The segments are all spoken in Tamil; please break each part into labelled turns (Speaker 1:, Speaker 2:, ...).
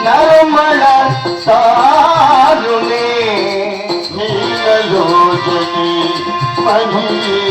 Speaker 1: நறுமண சாருணே நீலலோஜனி மணியே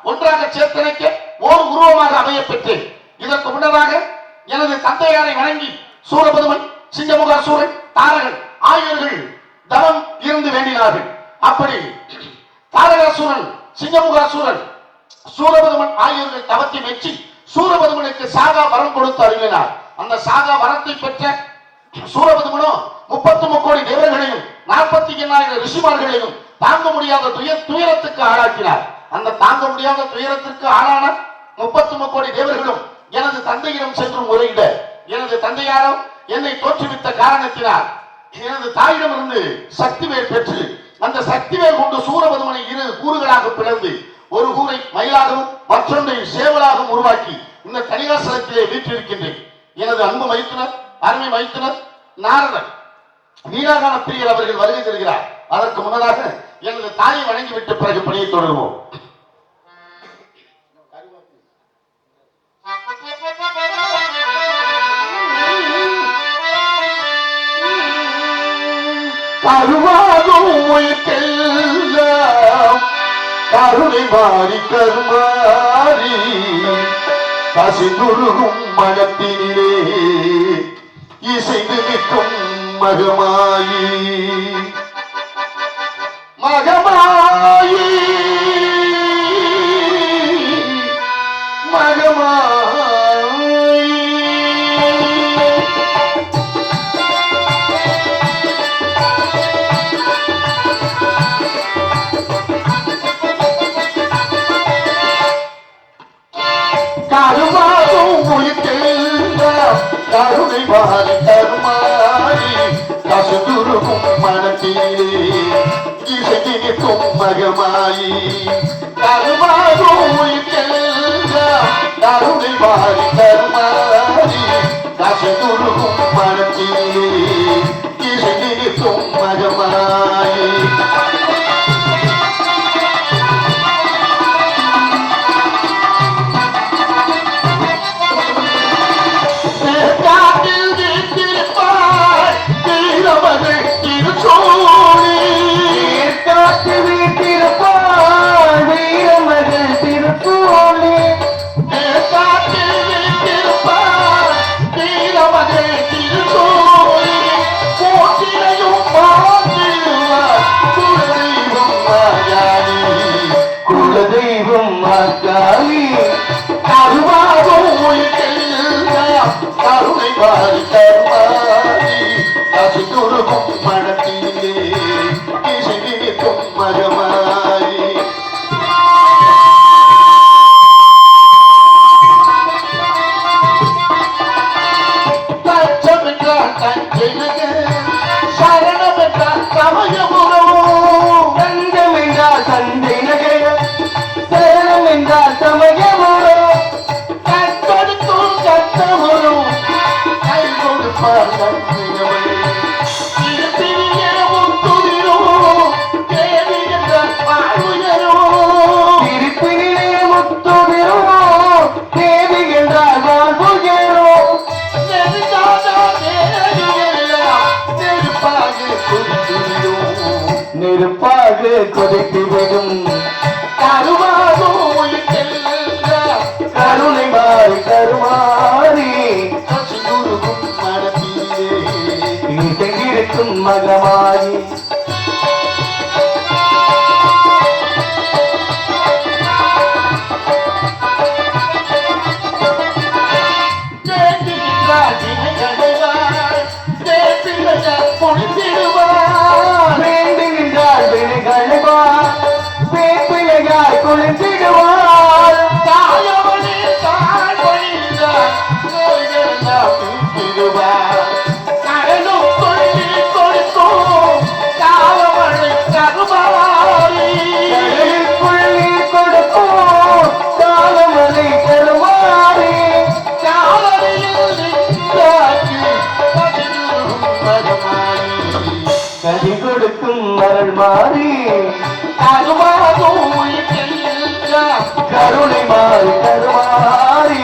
Speaker 2: ஒன்றாக சேர்த்தனைக்க ஓர் உருவமாக அமைய பெற்றேன். இதற்கு முன்னதாக எனது தந்தையாரை வணங்கி சூரபதுமன், சிங்கமுகாசூரன், தாரகன் ஆகியோர்கள் தவம் இருந்து வேண்டினார்கள். அப்படி தாரகாசூரன், சிங்கமுகாசூரன், சூரபதுமன் ஆகியோர்கள் தவத்தை மெச்சி சூரபதுமனுக்கு சாகா வரம் கொடுத்து அருளினார். அந்த சாகா வரத்தை பெற்ற சூரபதுமனோ 33 கோடி தேவர்களையும் 48,000 ரிஷிமார்களையும் தாங்க முடியாத துயரத்துக்கு ஆளாக்கினார். அந்த தாங்க முடியாத துயரத்திற்கு ஆளான 33 கோடி தேவர்களும் எனது தந்தையிடம் சென்று முறையிட, எனது தந்தையாரும் என்னை தோற்றுவித்த காரணத்தினால் எனது தாயிடமிருந்து சக்திவேல் பெற்று அந்த சக்திவேல் கொண்டு சூரபதுமனை 2 கூறுகளாக பிளந்து ஒரு கூரை மயிலாகவும் மற்றொன்றை சேவலாகவும் உருவாக்கி இந்த தனிகாசலத்திலே வீற்றிருக்கின்றேன். எனது அன்பு மைத்துனர், அருமை மைத்துனர் நாரதன் வீராகான பிரியர் அவர்கள் வருகை தருகிறார். அதற்கு முன்னதாக எனது தாயை வணங்கிவிட்ட பிறகு பணியை தொடருவோம். கருவாகும் கருணை
Speaker 1: கருணை மாறி கருமாறி கசிந்துருகும் மனத்தினிலே இசைந்து நிற்கும் மகமாயி மகமாயி கருணை மாறி கருமாறி கசுதுருகும் மனத்திலே இசைந்து நிற்கும் மகமாயி கருமாறும் கருணை மாறி கருமாறி கசுதுருகும் மனத்திலே இசைந்து நிற்கும் மகமாயி கருணை மாறி கருமாறி கசிந்துருகும் மனத்திலே இசைந்து நிற்கும் மகமாயி தச்சம் என்றால் தஞ்சைனக சரணம் என்றால் சமயபுரம் தஞ்சம் என்றால் தஞ்சைனக சரணம் என்றால் சமயபுரம் நெருப்பாக கொதித்துவிடும் கருணை மாறி கருமாறி கசிந்துருகும் மனத்திலே இசைந்திருக்கும் மகமாயி குளிர்ந்திடுவார் தாயவனே தாய் வழிந்தார் கடலும் கொள்ளி கொடுக்கும் காவலை கருமாறி கொள்ளி கொடுக்கும் காவலை கருமாறி காவலில் கதி கொடுக்கும் மரள் மாறி கருணை மாறி கருமாறி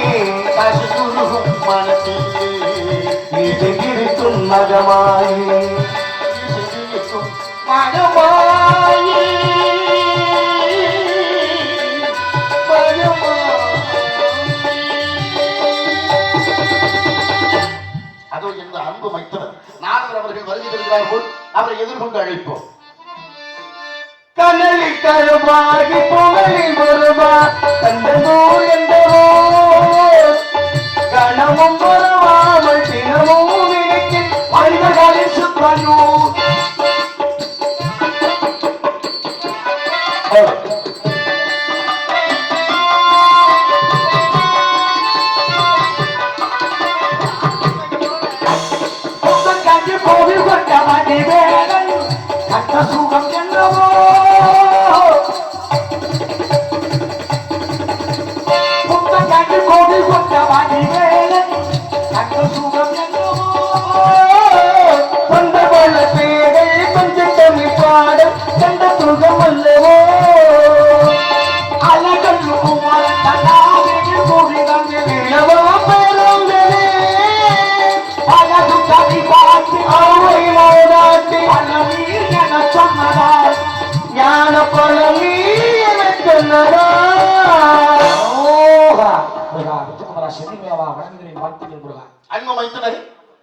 Speaker 1: கசிதுருகும் மனத்திலே இசைந்திருக்கும் மகமாயி இசைந்திருக்கும் மகமாயி அதோ இந்த அன்பு மைத்தவர் நாரதர் அவர்கள் வருகிறார் போல் அவரை எதிர்கொண்டு அழைப்போம். கனலி கருமாகி புகழில் வருமா கண்டனூர் என்றவோ கணமும் வருவாமல் தினமும் நினைக்கின் மனிதர்களின் சுற்றனூர் கோவில் கொண்ட மதி வேலை கட்ட சுகம் என்னவோ கோவில் கொண்ட மதி வேலை கட்ட சுகம் என்னவோ கொண்ட கொள்ள பேரை கொஞ்சம் தமிழ் பாட கண்ட சுகம் அல்லவோ அழகல்லு குமாரன் தன்னாவின் கூறிதான் எவ்வளவோ பேருங்களே அழகு கவி பாட்டு அவை மோதாட்டி பழமீ என சொன்னதால் ஞான பழமீ என சொன்னதால் அன்பு மைத்துனரே,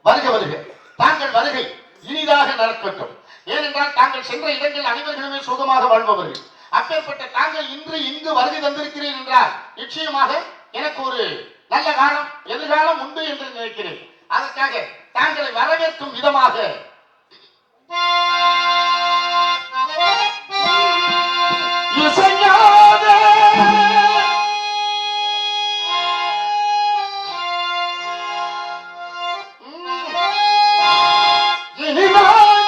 Speaker 1: வருக வருக. தாங்கள் வருகை இனிதாக நடக்கட்டும். ஏனென்றால் தாங்கள் சென்ற இடங்கள் அனைவர்களுமே சுகமாக வாழ்பவர்கள். அப்பேற்பட்ட தாங்கள் இன்று இங்கு வருகை தந்திருக்கிறேன் என்றால் நிச்சயமாக எனக்கு ஒரு நல்ல காலம் எதிர்காலம் உண்டு என்று நினைக்கிறேன். அதற்காக தாங்களை வரவேற்கும் விதமாக
Speaker 3: இனிதான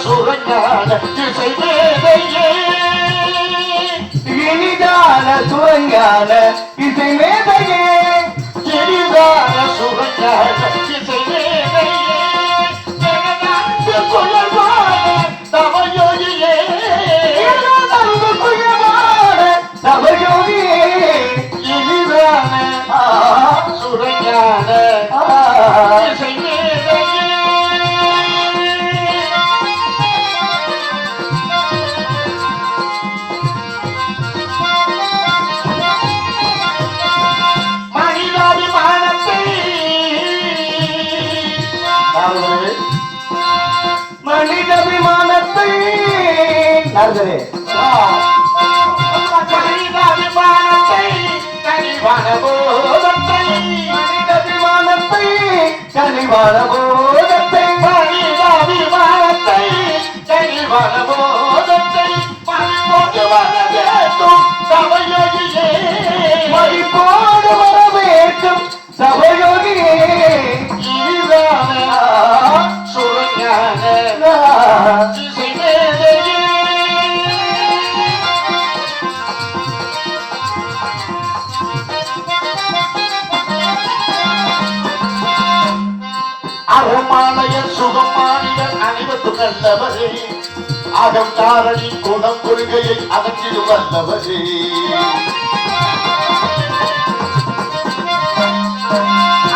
Speaker 3: சுரங்கான இசை மேதையே
Speaker 1: எளிதான சுகஞான இசை மேதையே தவயோகியே
Speaker 3: தவயோகியே
Speaker 1: எளிதான சுரஞான இசை மேதையே
Speaker 3: மனிதாபிமானத்தை நாரதரே
Speaker 1: மனிதாபிமானத்தை கனிவான போதத்தை
Speaker 3: மனிதாபிமானத்தை கனிவான போதத்தை
Speaker 1: மனிதாபிமானத்தை கனிவான போதத்தை மனிதோடு வரவேற்கும் சபயோகியே
Speaker 3: மதிப்போடு வரவேற்கும் சபயோகியே
Speaker 1: இதுதான சுரஞான இசை மேதையே அகமானயன் சுகமானியன் அனைவத்து நல்லவரே அகம் தாரணி குணம் கொள்கையை அகற்றிடும் வல்லவரே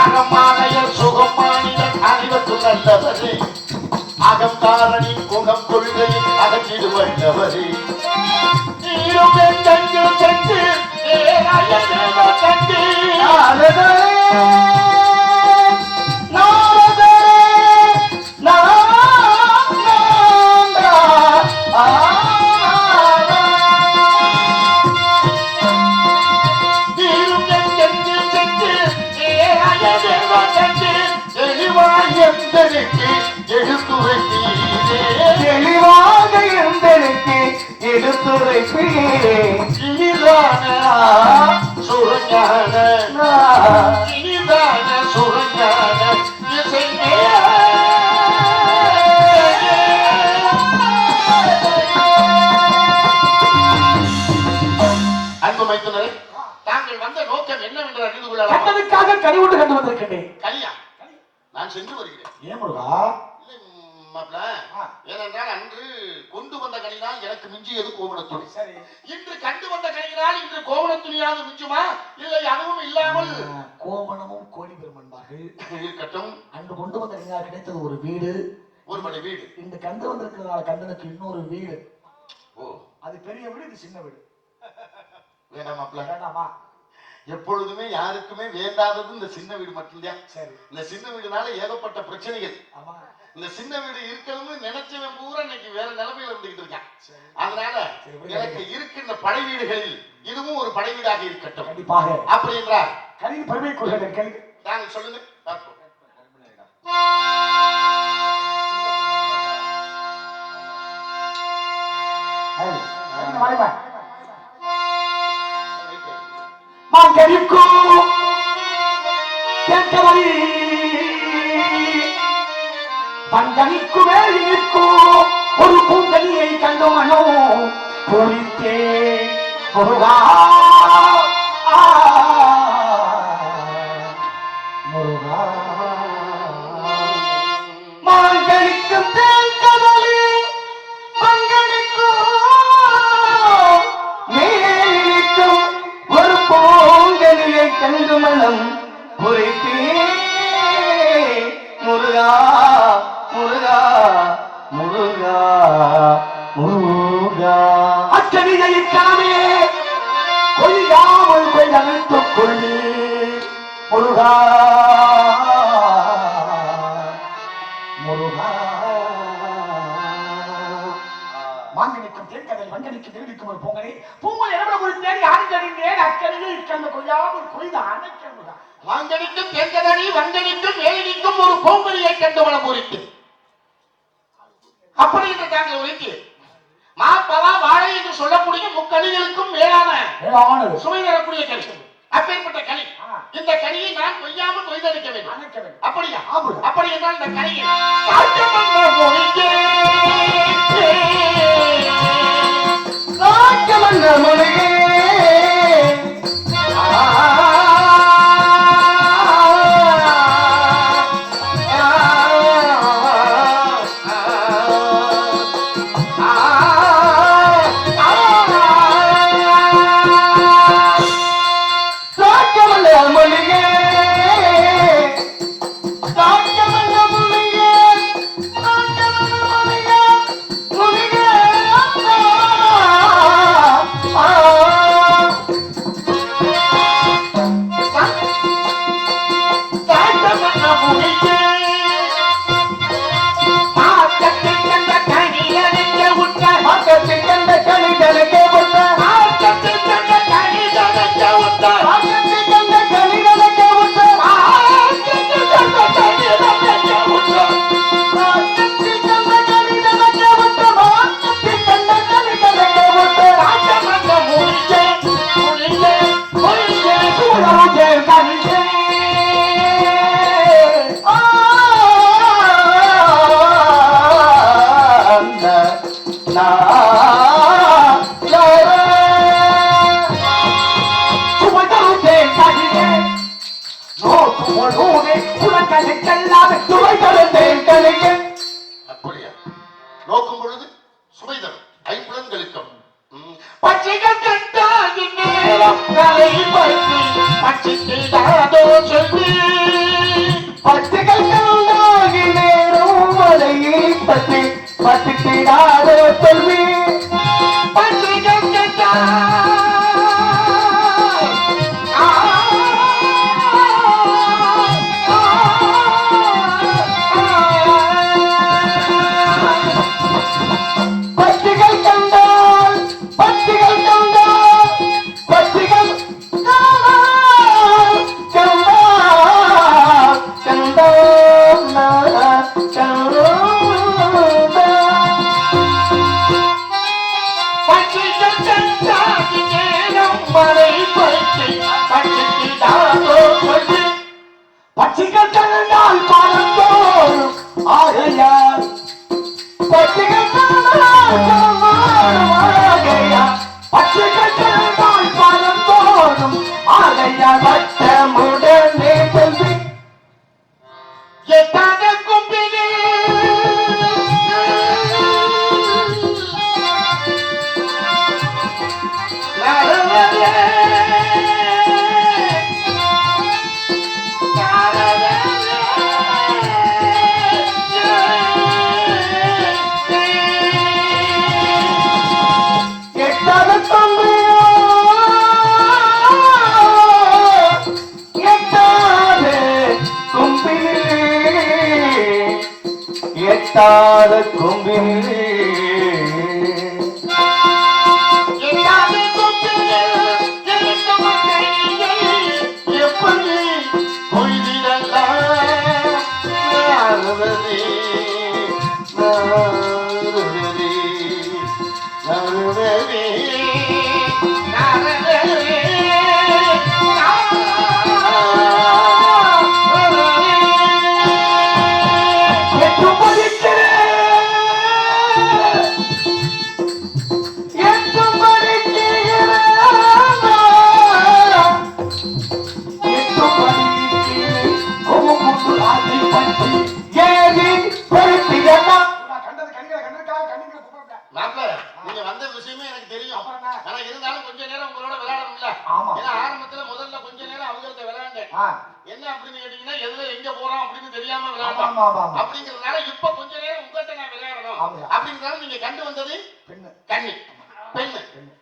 Speaker 1: அகமானயன் சுகமானியன் அனைவத்து நல்லவரே அகம் தாரணி குணம் கொள்கையை அகற்றிடும் வல்லவரே நீருமே கண்டு கண்டு ஏராயதேவ கண்டு
Speaker 3: தெளிவாக இருந்தனுக்கு எடுத்துரைப்பீரே
Speaker 1: இனிதான சுரஞான இனிதான சுரஞான இசை அன்பு மைத்துனரே, தாங்கள் வந்த நோக்கம் என்னவென்று அறிந்து கொள்ளலாம்.
Speaker 3: கண்டதுக்காக கனிவுண்டு கண்டு வந்திருக்கின்றேன்.
Speaker 1: கலியா நான் சென்று வருகிறேன்.
Speaker 3: ஏன் முருகா?
Speaker 1: ஏனென்றால் அன்று கொண்டு வந்த கனிதான் எனக்கு மிஞ்சியது கோவணத்துணி.
Speaker 3: சரி,
Speaker 1: இன்று கண்டு வந்த கனியினால் இன்று கோவணத்துணியாவது மிஞ்சுமா இல்லை அதுவும் இல்லாமல்
Speaker 3: கோவணமும் கோடி பெரும் என்பார்கள்.
Speaker 1: இருக்கட்டும்.
Speaker 3: அன்று கொண்டு வந்த கனியால் கிடைத்தது ஒரு வீடு,
Speaker 1: ஒரு மணி வீடு.
Speaker 3: இந்த கண்டு வந்திருக்கிறதுனால கண்டனுக்கு இன்னொரு வீடு.
Speaker 1: ஓ,
Speaker 3: அது பெரிய வீடு, இது சின்ன வீடு.
Speaker 1: வேண்டாமாப்ல?
Speaker 3: வேண்டாமா?
Speaker 1: எப்பொழுதுமே யாருக்குமே வேண்டாதது இந்த சின்ன வீடு மட்டும்தான்.
Speaker 3: சரி,
Speaker 1: இந்த சின்ன வீடுனால ஏகப்பட்ட பிரச்சனைகள்.
Speaker 3: ஆமா,
Speaker 1: இந்த சின்ன வீடு இருக்கணும்னு நினைச்சவன் பூரா இன்னைக்கு வேற நிலைமையில இருந்துகிட்டு இருக்கான். அதனால எனக்கு இருக்கின்ற படை வீடுகளில் இதுவும் ஒரு படை வீடாக இருக்கட்டும்.
Speaker 3: கண்டிப்பாக.
Speaker 1: அப்படி என்றால்
Speaker 3: கல்வி பெருமை கொள்கிறேன். கல்வி
Speaker 1: நாங்கள் சொல்லுங்க பார்ப்போம்.
Speaker 3: மாங்கரிக்கு தென்கவரி பங்கனிக்கு வேலிக்கு ஒரு பூங்கனியை கண்டு மனோ பூரித்தே முருகா முருகா
Speaker 2: முருகா முருகா முருகா
Speaker 3: அச்சனியை காமே கொய்யாமல் கொய்தமைத்துக் கொள்ளி முருகா முருகா மாங்கனிக்கும் தேர்கடல் வங்கனிக்கும் தெரிவிக்கும் ஒரு பொங்கலை பூமல் இடம்பட ஒரு தேடி ஆண்களின் அக்கறையை இக்கந்த கொய்யாமல் கொய்த அணைக்க
Speaker 1: வாங்கடிக்கும் தென்கதனி வங்கனிக்கும் வேலிக்கும் ஒரு பூங்கொடியை கண்டு மனம் பூரித்து அப்படி என்று தாங்கள் உரைத்து மாப்பலா வாழை என்று சொல்லக்கூடிய முக்கனிகளுக்கும் மேலான சுவை தரக்கூடிய கனி. அப்பேற்பட்ட கனி. இந்த கனியை நான் கொய்யாமல் கொய்தளிக்க வேண்டும். அப்படியா? அப்படி என்றால் இந்த கனியை அப்படியா? நோக்கும் பொழுது சுவைதரும் ஐம்புலன்களுக்கும் பச்சைகள் கண்டாகி நேரம் கலை பற்றி பச்சிக்காதோ சொல்லி
Speaker 3: பச்சைகள் கண்டாகி நேரம் மலையை பற்றி பச்சிக்காதோ சொல்லி
Speaker 1: பச்சைகள் கண்டா
Speaker 3: பச்சிகள் கண்டால் பறந்தோறும் ஆகையால் பச்சிகள் கண்டால் பச்சிகள் கண்டால் பறந்தோறும் ஆகையால் வட்டமுடனே செல்வி
Speaker 1: எட்டாத கும்பிலே
Speaker 3: எட்டாத கொம்பிலே
Speaker 1: எப்படி நீங்க வந்த விஷயமே எனக்கு தெரியும். ஆனா இருந்தாலும் கொஞ்ச நேரம் உங்களோட விளையாடணும்ல. ஏன்னா ஆரம்பத்துல முதல்ல கொஞ்ச நேரம் அவங்கள்ட்ட விளையாண்டேன்.
Speaker 3: ஆ.
Speaker 1: என்ன அப்படின்னு கேட்டீங்கன்னா எதுல எங்க போறோம் அப்படின்னு தெரியாம
Speaker 3: ஆமா,
Speaker 1: விளையாடலாம்
Speaker 3: ஆமா, ஆமா, ஆமா.
Speaker 1: அப்படிங்கறதுனால இப்ப கொஞ்ச நேரம் உங்கள்கிட்ட நான் விளையாடணும்
Speaker 3: ஆமா.
Speaker 1: அப்படிங்கறதால நீங்க கண்டு வந்தது
Speaker 3: பெண்ணு.
Speaker 1: கன்னி பெண்ணு.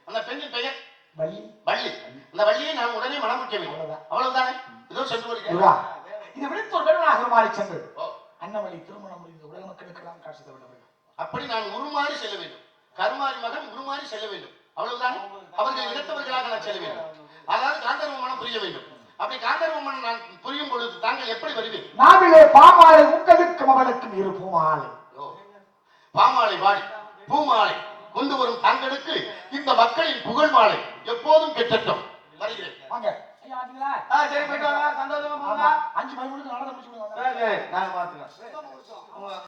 Speaker 1: அந்த பெண்ணின் பெயர்
Speaker 3: வள்ளி.
Speaker 1: வள்ளி. அந்த வள்ளியை நான் உடனே மணமுடிக்க வேண்டும்.
Speaker 3: அவ்வளவுதான்.
Speaker 1: அவ்வளவுதானே? இதோ சென்று வருகிறேன்.
Speaker 3: முருகா, இதை விடுத்து ஒரு பெண்ணாக மாறி சென்று
Speaker 1: ஓ,
Speaker 3: அன்னவழி திருமணம் முடிந்த உலக மக்களுக்கெல்லாம் காட்சி தர வேண்டும்.
Speaker 1: அப்படி நான் உருமாறி செல்ல வேண்டும். கருமாறி மகன் உருமாறி செல்ல வேண்டும். அவ்வளவுதானே? அவர்கள் இனத்தவர்களாக நான் செல்ல வேண்டும். அதாவது காந்தர்வ மனம் புரிய வேண்டும். அப்படி காந்தர்வ மனம் நான் புரியும் பொழுது தாங்கள் எப்படி வருவீர்?
Speaker 3: நாவிலே பாமாலை உங்களுக்கும் அவளுக்கும் இரு பூமாலை.
Speaker 1: ஓ, பாமாலை வாடி பூமாலை கொண்டு வரும் தாங்களுக்கு இந்த மக்களின் புகழ் மாலை எப்போதும் கெட்டட்டும். வருகிறேன்.
Speaker 3: வாங்க. ஐயா, ஆட்டீங்களா?
Speaker 4: சரி போயிட்டு வாங்க, சந்தோஷமா போங்க.
Speaker 3: 5 மணி முடிச்சு நடந்து முடிச்சு விடுங்க.
Speaker 4: சரி, நாங்க பாத்துக்கிறோம்.